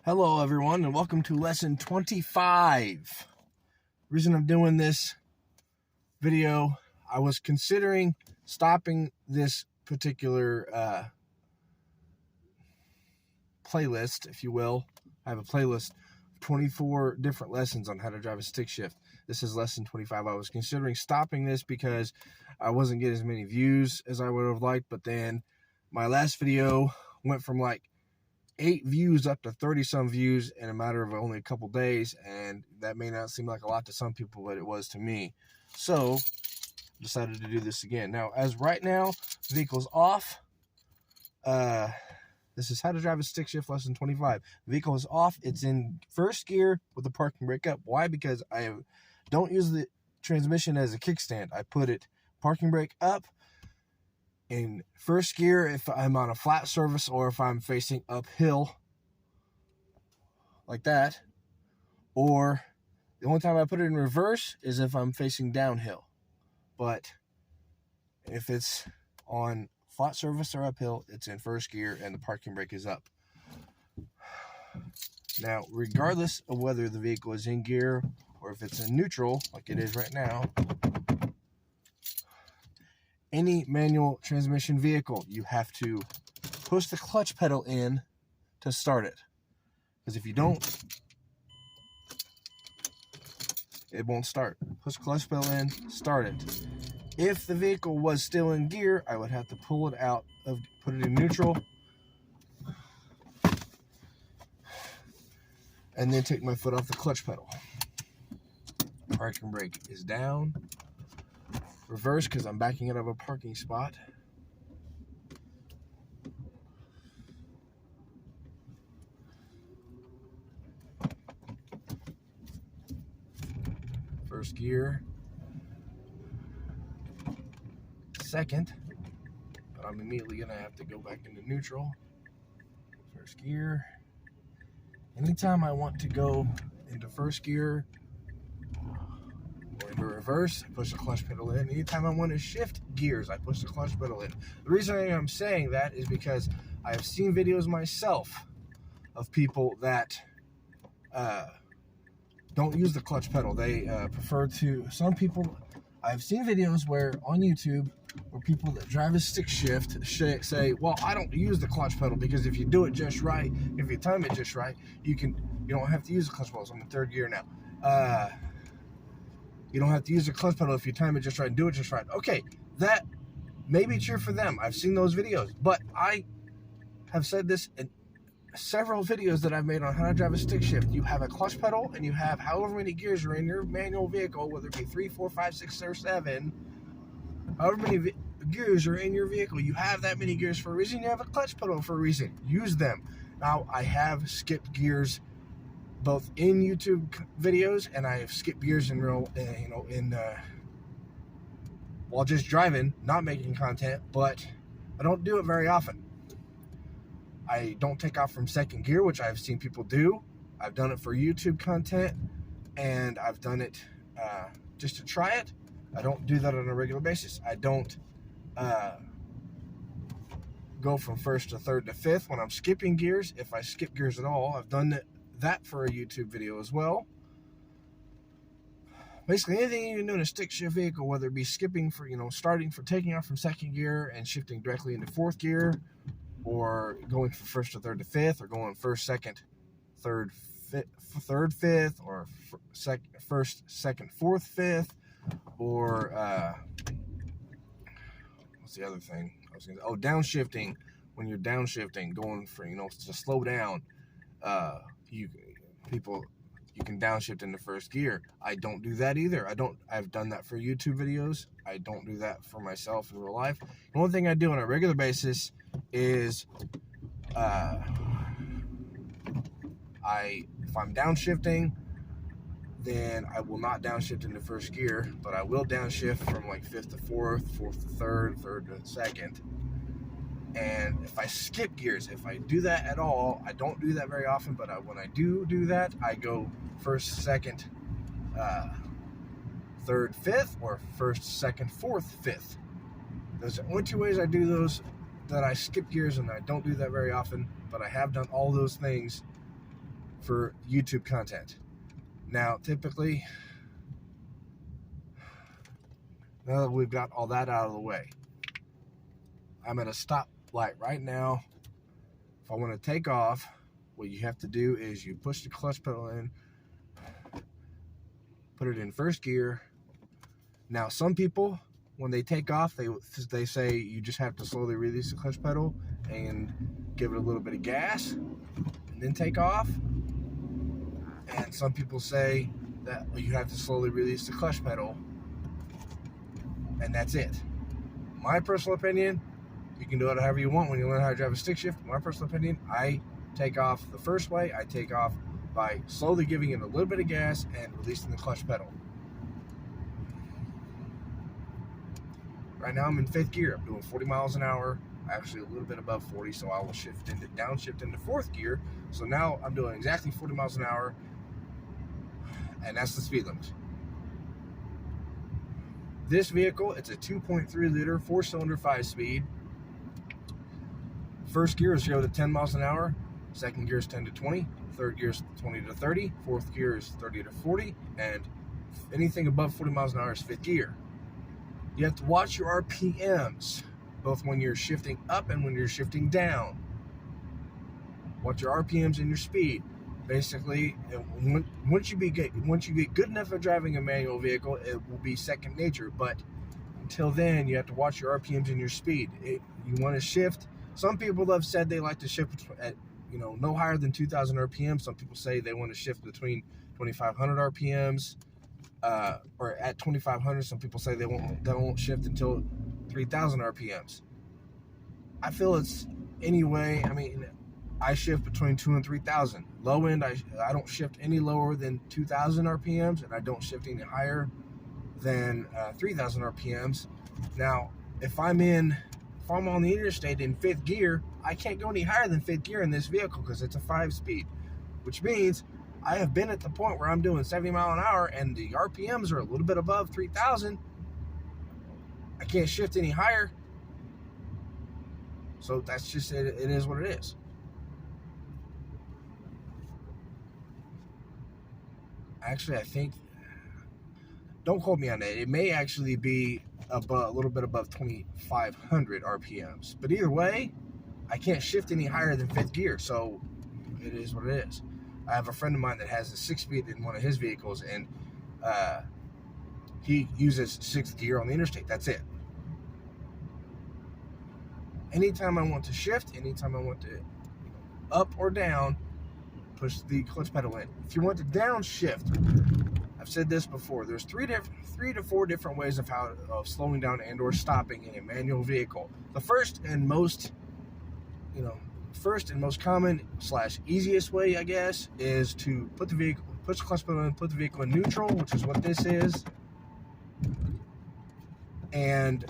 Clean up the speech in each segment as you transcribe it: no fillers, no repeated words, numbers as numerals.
Hello everyone and welcome to lesson 25. The reason I'm doing this video, I was considering stopping this particular playlist, if you will. I have a playlist of 24 different lessons on how to drive a stick shift. This is lesson 25. I was considering stopping this because I wasn't getting as many views as I would have liked, but then my last video went from like 8 views up to 30 some views in a matter of only a couple days, and that may not seem like a lot to some people, but it was to me. So decided to do this again. Now, as right now, vehicle's off. This is how to drive a stick shift lesson 25. Vehicle is off. It's in first gear with the parking brake up. Why? Because I don't use the transmission as a kickstand. I put it parking brake up in first gear if I'm on a flat surface or if I'm facing uphill like that. Or the only time I put it in reverse is if I'm facing downhill. But if it's on flat surface or uphill, it's in first gear and the parking brake is up. Now, regardless of whether the vehicle is in gear or if it's in neutral, like it is right now, any manual transmission vehicle, you have to push the clutch pedal in to start it. Because if you don't, it won't start. Push the clutch pedal in, start it. If the vehicle was still in gear, I would have to pull it out, put it in neutral, and then take my foot off the clutch pedal. Parking brake is down. Reverse because I'm backing out of a parking spot. First gear. Second, but I'm immediately going to have to go back into neutral. First gear. Anytime I want to go into first gear or into reverse, I push the clutch pedal in. Anytime I want to shift gears, I push the clutch pedal in. The reason I'm saying that is because I have seen videos myself of people that don't use the clutch pedal. They prefer to, some people, I've seen videos where on YouTube where people that drive a stick shift say, well, I don't use the clutch pedal because if you do it just right, if you time it just right, you don't have to use the clutch pedal. So I'm in third gear now. You don't have to use the clutch pedal if you time it just right and do it just right. Okay, that may be true for them. I've seen those videos, but I have said this in several videos that I've made on how to drive a stick shift. You have a clutch pedal and you have however many gears are in your manual vehicle, whether it be 3, 4, 5, 6, or 7, however many gears are in your vehicle. You have that many gears for a reason. You have a clutch pedal for a reason. Use them. Now, I have skipped gears both in YouTube videos, and I have skipped gears in real, while just driving, not making content, but I don't do it very often. I don't take off from second gear, which I've seen people do. I've done it for YouTube content, and I've done it just to try it. I don't do that on a regular basis. I don't go from first to third to fifth when I'm skipping gears, if I skip gears at all. I've done that for a YouTube video as well. Basically, anything you can do in a stick shift vehicle, whether it be skipping for, starting for taking off from second gear and shifting directly into fourth gear, or going from first to third to fifth, or going first, second, third, fifth, or first, second, fourth, fifth, or what's the other thing I was gonna say? Oh, downshifting. When you're downshifting, going for to slow down, you can downshift into first gear. I don't do that either. I've done that for YouTube videos. I don't do that for myself in real life. The only thing I do on a regular basis is if I'm downshifting, then I will not downshift into first gear, but I will downshift from like fifth to fourth, fourth to third, third to second. And if I skip gears, if I do that at all, I don't do that very often, but when I do that, I go first, second, third, fifth, or first, second, fourth, fifth. Those are the only 2 ways I do those, that I skip gears, and I don't do that very often, but I have done all those things for YouTube content. Now, typically, now that we've got all that out of the way, I'm at a stoplight right now. If I want to take off, what you have to do is you push the clutch pedal in, put it in first gear. Now, some people, when they take off, they say you just have to slowly release the clutch pedal and give it a little bit of gas and then take off. And some people say that you have to slowly release the clutch pedal and that's it. My personal opinion, you can do it however you want when you learn how to drive a stick shift. My personal opinion, I take off the first way. I take off by slowly giving it a little bit of gas and releasing the clutch pedal. Right now I'm in 5th gear. I'm doing 40 miles an hour, actually a little bit above 40, so I will downshift into 4th gear. So now I'm doing exactly 40 miles an hour, and that's the speed limit. This vehicle, it's a 2.3 liter, 4-cylinder, 5-speed. First gear is 0 to 10 miles an hour. Second gear is 10 to 20. Third gear is 20 to 30. Fourth gear is 30 to 40. And anything above 40 miles an hour is 5th gear. You have to watch your RPMs, both when you're shifting up and when you're shifting down. Watch your RPMs and your speed. Basically, once you get good enough at driving a manual vehicle, it will be second nature. But until then, you have to watch your RPMs and your speed. You want to shift. Some people have said they like to shift at no higher than 2,000 RPM. Some people say they want to shift between 2,500 RPMs. Or at 2,500, some people say they won't shift until 3,000 RPMs. I feel it's anyway. I mean, I shift between 2,000 and 3,000. Low end, I don't shift any lower than 2,000 RPMs, and I don't shift any higher than 3,000 RPMs. Now, if I'm on the interstate in 5th gear, I can't go any higher than 5th gear in this vehicle because it's a 5-speed, which means I have been at the point where I'm doing 70 mile an hour and the RPMs are a little bit above 3,000. I can't shift any higher. So that's just it. It is what it is. Actually, I think, don't quote me on that. It may actually be a little bit above 2,500 RPMs. But either way, I can't shift any higher than 5th gear. So it is what it is. I have a friend of mine that has a 6-speed in one of his vehicles, and he uses 6th gear on the interstate. That's it. Anytime I want to shift, anytime I want to up or down, push the clutch pedal in. If you want to downshift, I've said this before, there's 3 to 4 different ways of slowing down and or stopping in a manual vehicle. The first and most common / easiest way, I guess, is to push the clutch pedal in, put the vehicle in neutral, which is what this is. And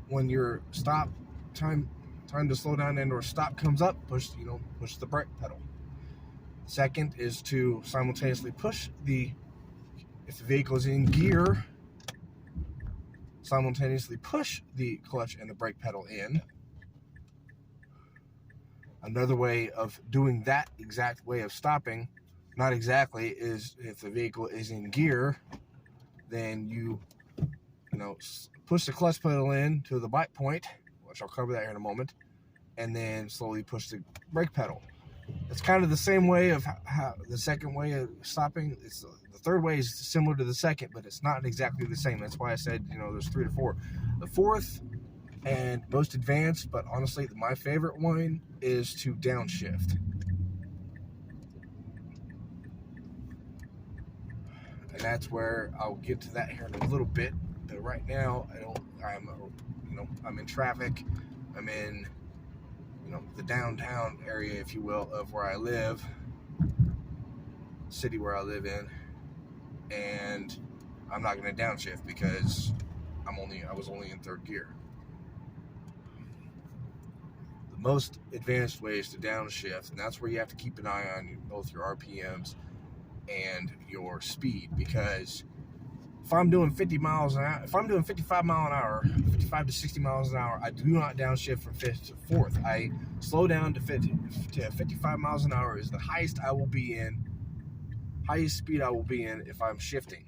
when your stop time to slow down and or stop comes up, push the brake pedal. Second is to simultaneously if the vehicle is in gear, simultaneously push the clutch and the brake pedal in. Another way of doing that exact way of stopping, not exactly, is if the vehicle is in gear, then you push the clutch pedal in to the bite point, which I'll cover that here in a moment, and then slowly push the brake pedal. It's kind of the same way of how the second way of stopping. The third way is similar to the second, but it's not exactly the same. That's why I said, there's 3 to 4. The fourth and most advanced, but honestly my favorite one, is to downshift. And that's where I'll get to that here in a little bit. But right now, I'm in traffic. I'm in the downtown area, if you will, of where I live, city where I live in, and I'm not going to downshift because I was only in 3rd gear. The most advanced way is to downshift, and that's where you have to keep an eye on both your RPMs and your speed, because if I'm doing 50 miles an hour, if I'm doing 55 mile an hour, 55 to 60 miles an hour, I do not downshift from fifth to fourth. I slow down to 55 miles an hour is the highest I will be in, highest speed I will be in if I'm shifting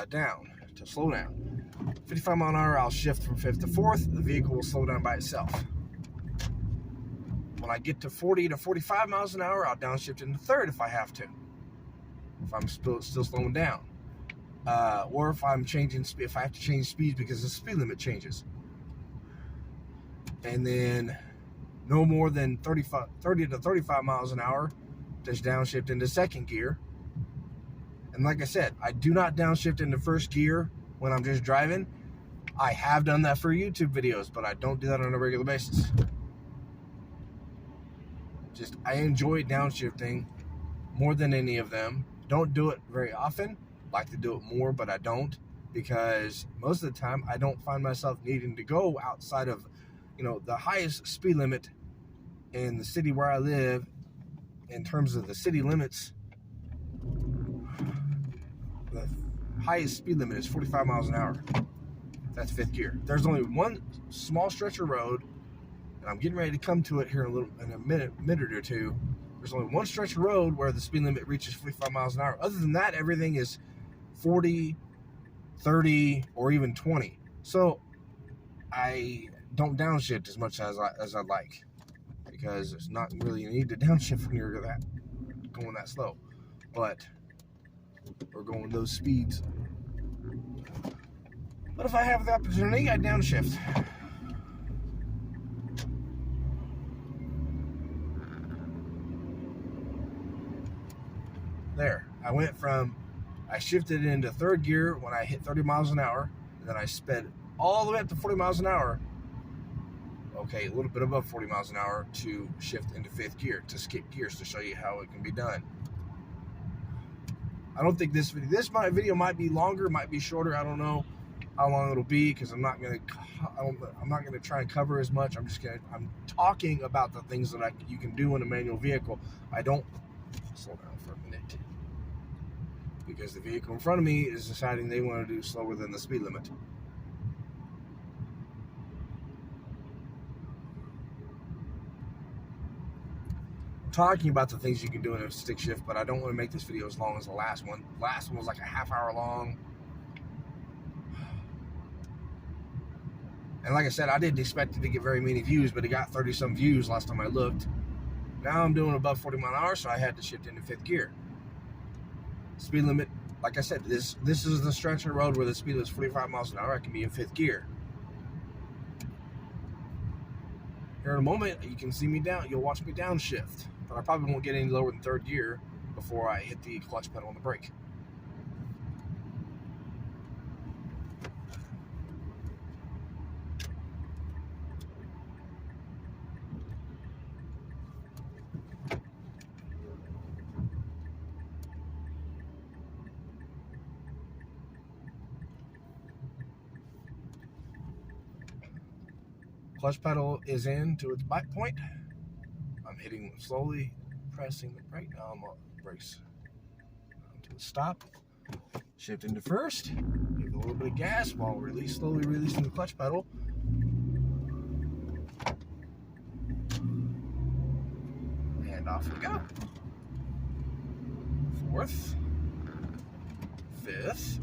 down to slow down. 55 mile an hour, I'll shift from fifth to fourth. The vehicle will slow down by itself. When I get to 40 to 45 miles an hour, I'll downshift into third if I have to. If I'm still slowing down. Or if I'm changing speed, if I have to change speeds because the speed limit changes. And then no more than 30 to 35 miles an hour, just downshift into second gear. And like I said, I do not downshift into first gear when I'm just driving. I have done that for YouTube videos, but I don't do that on a regular basis. Just, I enjoy downshifting more than any of them. Don't do it very often. Like to do it more, but I don't, because most of the time I don't find myself needing to go outside of, the highest speed limit in the city where I live. In terms of the city limits, the highest speed limit is 45 miles an hour. That's fifth gear. There's only one small stretch of road, and I'm getting ready to come to it here in a minute or two. There's only one stretch of road where the speed limit reaches 45 miles an hour. Other than that, everything is 40, 30, or even 20. So I don't downshift as much as I'd like, because there's not really a need to downshift when you're going that slow. But we're going those speeds. But if I have the opportunity, I downshift. There, I shifted into third gear when I hit 30 miles an hour, and then I sped all the way up to 40 miles an hour, okay, a little bit above 40 miles an hour, to shift into fifth gear, to skip gears, to show you how it can be done. I don't think this video might be longer, might be shorter. I don't know how long it'll be, because I'm not gonna try and cover as much. I'm talking about the things that you can do in a manual vehicle. I don't slow down for a minute, because the vehicle in front of me is deciding they want to do slower than the speed limit. I'm talking about the things you can do in a stick shift, but I don't want to make this video as long as the last one. The last one was like a half hour long. And like I said, I didn't expect it to get very many views, but it got 30-some views last time I looked. Now I'm doing above 40 mile an hour, so I had to shift into fifth gear. Speed limit, like I said, this is the stretch of the road where the speed limit is 45 miles an hour. I can be in fifth gear. Here in a moment, you can see me you'll watch me downshift, but I probably won't get any lower than third gear before I hit the clutch pedal on the brake. Clutch pedal is in to its bite point. I'm hitting slowly, pressing the brake. Now I'm on the brakes to the stop. Shift into first. Give a little bit of gas while slowly releasing the clutch pedal. And off we go. Fourth, fifth.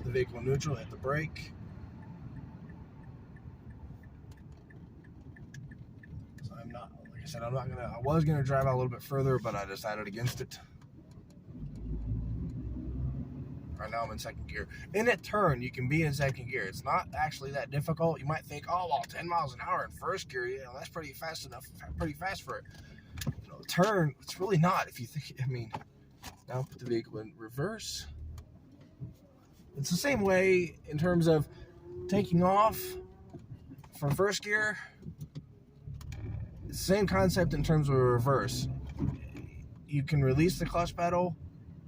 The vehicle neutral, hit the brake. So I'm not, like I said, I was gonna drive out a little bit further, but I decided against it. Right now I'm in second gear. In a turn, you can be in second gear. It's not actually that difficult. You might think, oh, well, 10 miles an hour in first gear, that's pretty fast for it. Turn, it's really not. If you think, now put the vehicle in reverse. It's the same way in terms of taking off from first gear. It's the same concept in terms of reverse. You can release the clutch pedal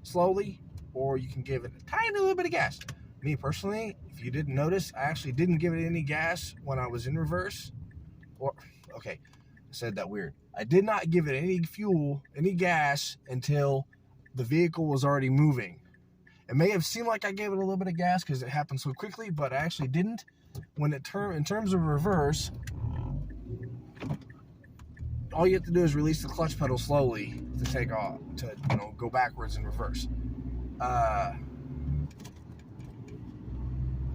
slowly, or you can give it a tiny little bit of gas. Me personally, if you didn't notice, I actually didn't give it any gas when I was in reverse. Okay, I said that weird. I did not give it any fuel, any gas, until the vehicle was already moving. It may have seemed like I gave it a little bit of gas because it happened so quickly, but I actually didn't. When in terms of reverse, all you have to do is release the clutch pedal slowly to take off, to go backwards in reverse.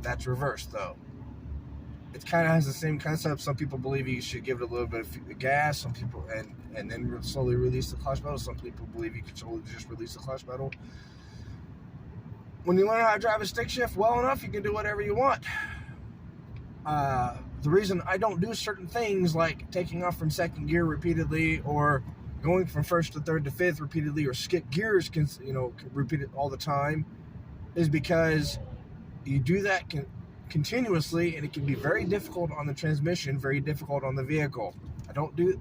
That's reverse though. It kind of has the same concept. Some people believe you should give it a little bit of gas. Some people and then slowly release the clutch pedal. Some people believe you can slowly just release the clutch pedal. When you learn how to drive a stick shift well enough, you can do whatever you want. The reason I don't do certain things like taking off from second gear repeatedly, or going from first to third to fifth repeatedly, or skip gears, repeat it all the time, is because you do that continuously, and it can be very difficult on the transmission, very difficult on the vehicle.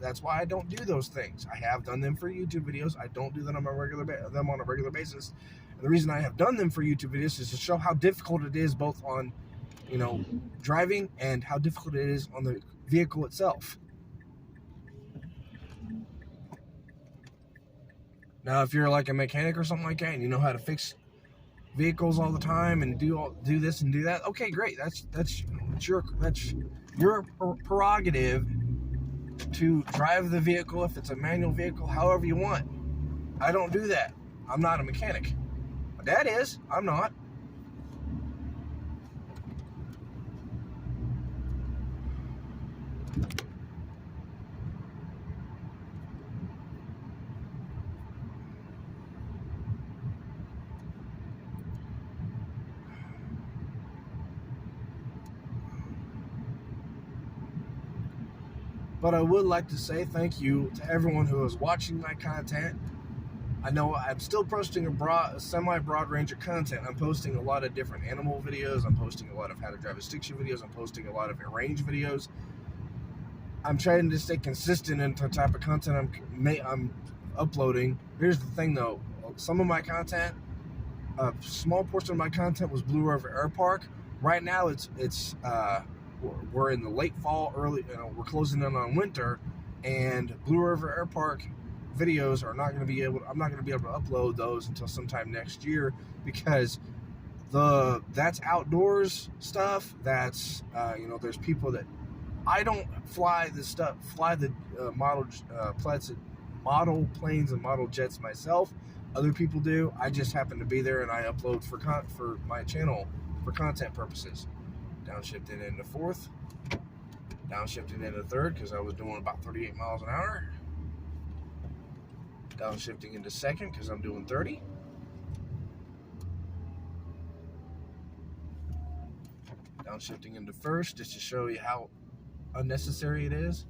That's why I don't do those things. I have done them for YouTube videos. I don't do them on a regular basis. And the reason I have done them for YouTube videos is to show how difficult it is, both on driving, and how difficult it is on the vehicle itself. Now, if you're like a mechanic or something like that, and you know how to fix vehicles all the time and do this and do that, okay, great. That's your prerogative to drive the vehicle, if it's a manual vehicle, however you want. I don't do that. I'm not a mechanic. My dad is. I'm not. But I would like to say thank you to everyone who is watching my content. I know I'm still posting a semi-broad range of content. I'm posting a lot of different animal videos. I'm posting a lot of how to drive a stick shift videos. I'm posting a lot of range videos. I'm trying to stay consistent in the type of content I'm uploading. Here's the thing though. Some of my content, a small portion of my content was Blue River Air Park. Right now we're in the late fall, we're closing in on winter, and Blue River Air Park videos I'm not going to be able to upload those until sometime next year, because that's outdoors stuff. That's there's people that I don't fly the model planes and model jets myself. Other people do. I just happen to be there, and I upload for my channel for content purposes. Downshifted into fourth, downshifted into third because I was doing about 38 miles an hour. Downshifting into second because I'm doing 30. Downshifting into first just to show you how unnecessary it is.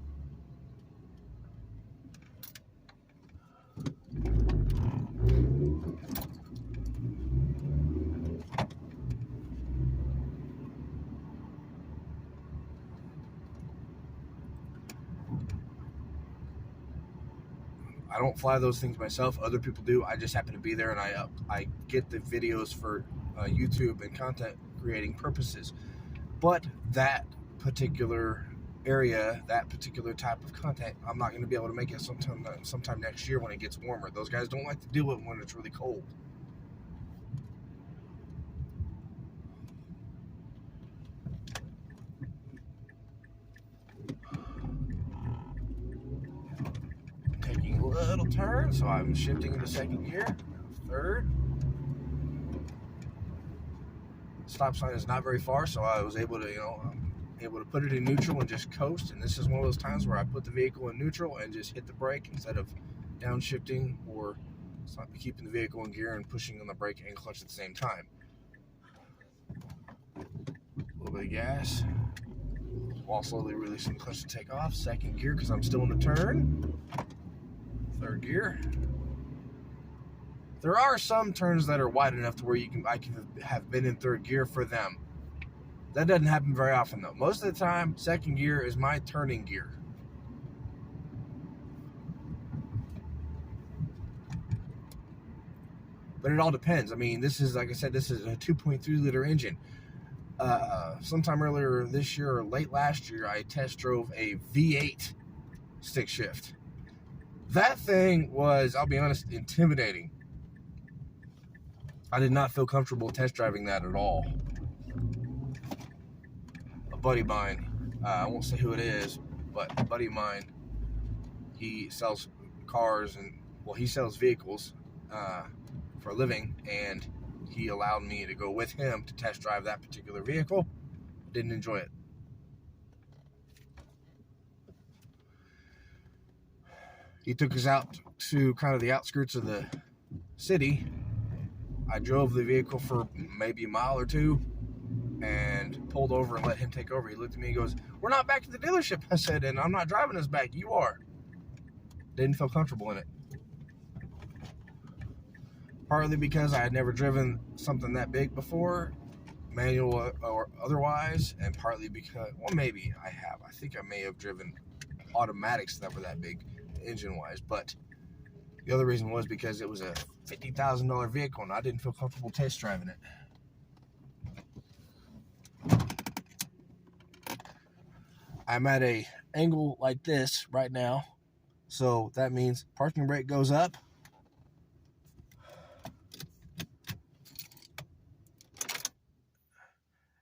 I don't fly those things myself. Other people do. I just happen to be there, and I get the videos for YouTube and content creating purposes. But that particular area, that particular type of content, I'm not going to be able to make it sometime next year when it gets warmer. Those guys don't like to do it when it's really cold. Little turn, so I'm shifting into second gear, third. Stop sign is not very far, so I was able to put it in neutral and just coast. And this is one of those times where I put the vehicle in neutral and just hit the brake instead of downshifting or keeping the vehicle in gear and pushing on the brake and clutch at the same time. A little bit of gas while slowly releasing the clutch to take off. Second gear because I'm still in the turn. Third gear. There are some turns that are wide enough to where I can have been in third gear for them. That doesn't happen very often though. Most of the time, second gear is my turning gear. But it all depends. I mean, this is, like I said, this is a 2.3 liter engine. Sometime earlier this year or late last year, I test drove a V8 stick shift. That thing was, I'll be honest, intimidating. I did not feel comfortable test driving that at all. A buddy of mine, I won't say who it is, but a buddy of mine, he sells cars and, well, he sells vehicles for a living, and he allowed me to go with him to test drive that particular vehicle. Didn't enjoy it. He took us out to kind of the outskirts of the city. I drove the vehicle for maybe a mile or two and pulled over and let him take over. He looked at me and goes, "We're not back at the dealership." I said, "And I'm not driving us back, you are." Didn't feel comfortable in it. Partly because I had never driven something that big before, manual or otherwise, and partly because, well, maybe I have. I think I may have driven automatics that were that big, engine-wise, but the other reason was because it was a $50,000 vehicle, and I didn't feel comfortable test driving it. I'm at a angle like this right now, so that means parking brake goes up.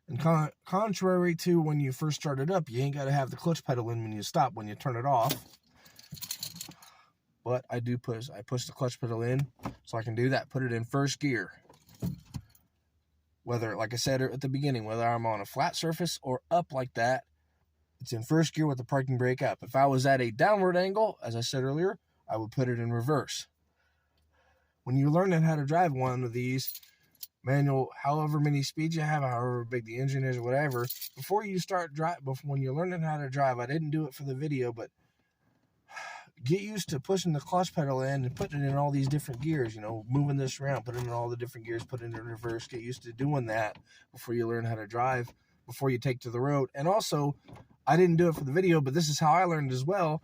And contrary to when you first start it up, you ain't got to have the clutch pedal in when you stop, when you turn it off. But I push the clutch pedal in so I can do that, put it in first gear. Whether, like I said at the beginning, whether I'm on a flat surface or up like that, it's in first gear with the parking brake up. If I was at a downward angle, as I said earlier, I would put it in reverse. When you're learning how to drive one of these manual, however many speeds you have, however big the engine is or whatever, before you start when you're learning how to drive, I didn't do it for the video, but get used to pushing the clutch pedal in and putting it in all these different gears, moving this around, putting it in all the different gears, putting it in reverse. Get used to doing that before you learn how to drive, before you take to the road. And also, I didn't do it for the video, but this is how I learned as well.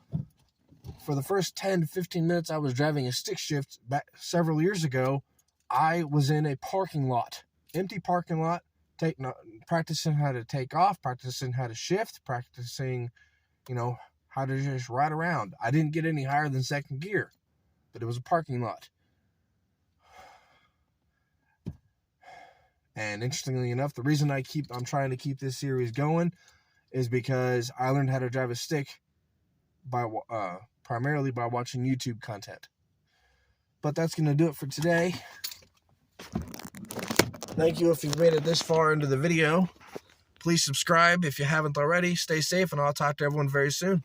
For the first 10 to 15 minutes I was driving a stick shift back several years ago, I was in a parking lot, empty parking lot, practicing how to take off, practicing how to shift, practicing, how to just ride around. I didn't get any higher than second gear, but it was a parking lot. And interestingly enough, the reason I'm trying to keep this series going is because I learned how to drive a stick primarily by watching YouTube content. But that's going to do it for today. Thank you if you've made it this far into the video. Please subscribe if you haven't already. Stay safe, and I'll talk to everyone very soon.